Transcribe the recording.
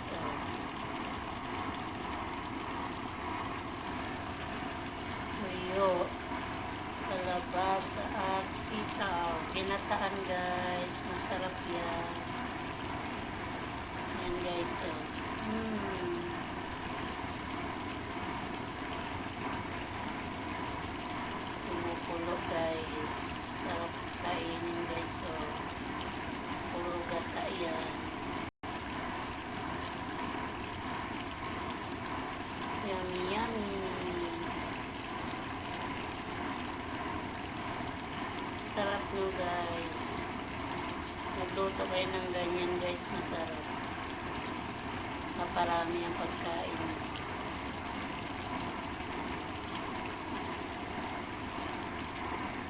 guys. Oh. Tuyo, kalabasa at sitaw. Ginataan guys. Masarap yan. Yan guys. Oh. Kumukulo guys. Sarap kainin guys. Oh. Puro gata yan. Yummy yummy. Sarap nyo guys. Nagluto kayo ng ganyan guys. Masarap. Maparami ang pagkain.